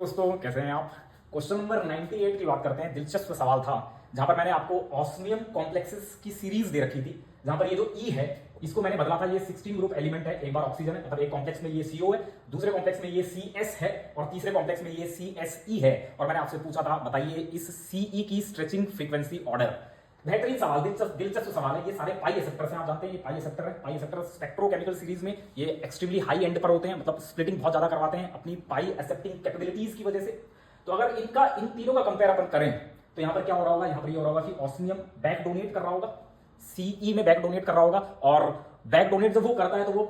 दोस्तों कैसे हैं आप। क्वेश्चन नंबर 98 की बात करते हैं। दिलचस्प सवाल था जहां पर मैंने आपको ऑस्मियम कॉम्प्लेक्सेस की सीरीज दे रखी थी, जहां पर ये जो ई है इसको मैंने बदला था। ये 16 ग्रुप एलिमेंट है। एक बार ऑक्सीजन है, मतलब एक कॉम्प्लेक्स में ये CO है, दूसरे कॉम्प्लेक्स में ये CS है और तीसरे कॉम्प्लेक्स में ये CSE है। और मैंने आपसे पूछा था बताइए इस CE की स्ट्रेचिंग फ्रीक्वेंसी ऑर्डर। बेहतरीन सवाल, दिलचस्प सवाल है। ये सारे पाई एक्सेप्टर हैं, आप जानते हैं ये पाई एक्सेप्टर है। पाई एक्सेप्टर स्पेक्ट्रोकेमिकल सीरीज में ये एक्सट्रीमली हाई एंड पर होते हैं, मतलब स्प्लिटिंग बहुत ज्यादा करवाते हैं अपनी पाई एक्सेप्टिंग कैपेबिलिटीज की वजह से। तो अगर इन तीनों का कंपेयर अपन करें तो यहां पर क्या हो रहा होगा, यहां पर ये हो रहा होगा कि ऑस्मियम बैक डोनेट कर रहा होगा, सीई में बैक डोनेट कर रहा होगा। और बैक डोनेट जब वो करता है तो वो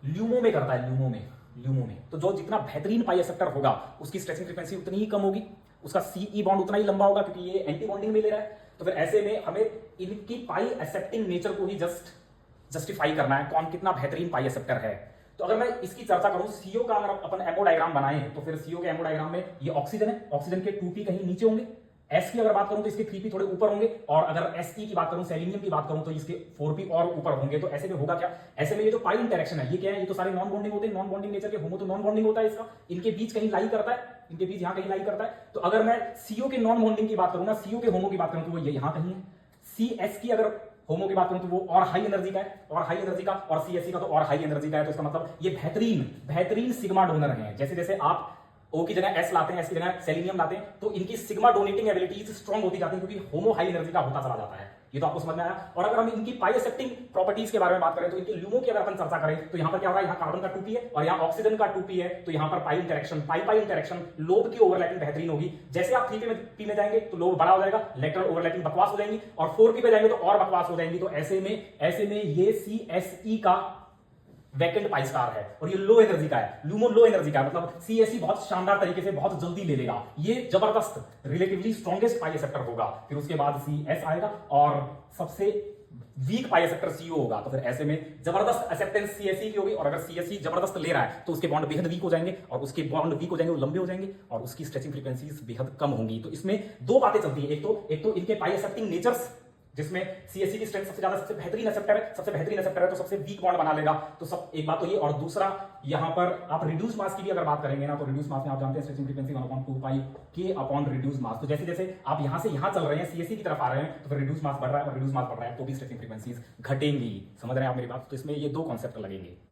ल्यूमो में करता है, ल्यूमो में। तो जो जितना बेहतरीन पाई एक्सेप्टर होगा उसकी स्ट्रेचिंग फ्रीक्वेंसी उतनी ही कम होगी, उसका सीई बॉन्ड उतना ही लंबा होगा, क्योंकि ये एंटी बॉन्डिंग में ले रहा है। तो फिर ऐसे में हमें इनकी पाई एक्सेप्टिंग नेचर को ही जस्टिफाई करना है, कौन कितना बेहतरीन पाई एक्सेप्टर है। तो अगर मैं इसकी चर्चा करूं, सीओ का अगर अपन एमओ डायग्राम बनाए तो फिर सीओ के एमओ डायग्राम में ये ऑक्सीजन है, ऑक्सीजन के 2p कहीं नीचे होंगे। एस की अगर बात करूं तो इसके 3p थोड़े ऊपर होंगे, और अगर एसई की बात करूं, सेलेनियम की बात करूं, तो इसके 4p और ऊपर होंगे। तो ऐसे में होगा क्या, ऐसे में ये जो पाई इंटरेक्शन है ये क्या है, ये तो सारे नॉन बॉन्डिंग होते हैं, नॉन बॉन्डिंग नेचर के। होमो तो नॉन बॉन्डिंग होता है इसका, इनके बीच कहीं लाई करता है, इनके बीच यहां कहीं लाई करता है। तो अगर मैं सीओ के नॉन बॉन्डिंग की बात करूं ना, सीओ के होमो की बात करूं तो वो ये यहां कहीं है। सीएस की अगर होमो की बात करूं तो वो और हाई एनर्जी का है, और हाई एनर्जी का, और सीएससी का तो और हाई एनर्जी का है। तो इसका मतलब ये बेहतरीन सिग्मा डोनर हैं। जैसे जैसे आप O की जगह S लाते हैं, S की जगह सेलेनियम लाते हैं, तो इनकी सिग्मा डोनेटिंग एबिलिटीज स्ट्रांग होती जाती है, क्योंकि होमो हाई एनर्जी का होता चला जाता है। ये तो आपको समझ में आया। और अगर हम इनकी पाई एक्सेप्टिंग प्रॉपर्टीज के बारे में बात करें तो इनके ल्यूमो की अगर अपन चर्चा करें तो यहां पर क्या हो रहा है, यहां कार्बन का 2p है और यहां ऑक्सीजन का 2p है। तो यहां पर पाई इंटरेक्शन लोब की ओवरलैपिंग बेहतरीन होगी। जैसे आप 3p में जाएंगे तो लोब बड़ा हो जाएगा, लेटरल ओवरलैपिंग बकवास हो जाएंगी, और 4p पे जाएंगे तो और बकवास हो जाएंगी। तो ऐसे में ये CSE का वैकेंट पाई स्टार है और ये लो एनर्जी का है, ल्यूमो लो एनर्जी का है, मतलब सीएसई बहुत शानदार तरीके से बहुत जल्दी ले लेगा। ये जबरदस्त रिलेटिवली स्ट्रॉन्गेस्ट पाई एक्सेप्टर होगा। फिर उसके बाद CS आएगा और सबसे वीक पाई एक्सेप्टर CO होगा। तो फिर ऐसे में जबरदस्त एक्सेप्टेंस CSE की होगी, और अगर CSE जबरदस्त ले रहा है तो उसके बॉन्ड बेहद वीक हो जाएंगे, और उसके बॉन्ड वीक हो जाएंगे, वो लंबे हो जाएंगे, और उसकी स्ट्रेचिंग फ्रीक्वेंसीज बेहद कम होंगी। तो इसमें दो बातें चलती है, एक तो इनके पाई एक्सेप्टिंग नेचर्स, जिसमें CSE की स्ट्रेंथ सबसे ज्यादा, सबसे बेहतरीन एक्सेप्टर है, तो सबसे वीक बॉन्ड बना लेगा। तो सब एक बात तो ये, और दूसरा यहां पर आप रिड्यूस मास की भी अगर बात करेंगे ना, तो रिड्यूस मास में आप जानते हैं स्ट्रेचिंग फ्रीक्वेंसी 1/2 पाई के अपॉन रिड्यूस मास। तो जैसे जैसे आप यहां से यहां चल रहे हैं, CSE की तरफ आ रहे हैं, तो फिर रिड्यूस मास बढ़ रहा है, और रिड्यूस मास बढ़ रहा है तो भी स्ट्रेचिंग फ्रीक्वेंसीज घटेंगी। समझ रहे हैं आप मेरी बात। तो इसमें ये दो कॉन्सेप्ट लगेंगे।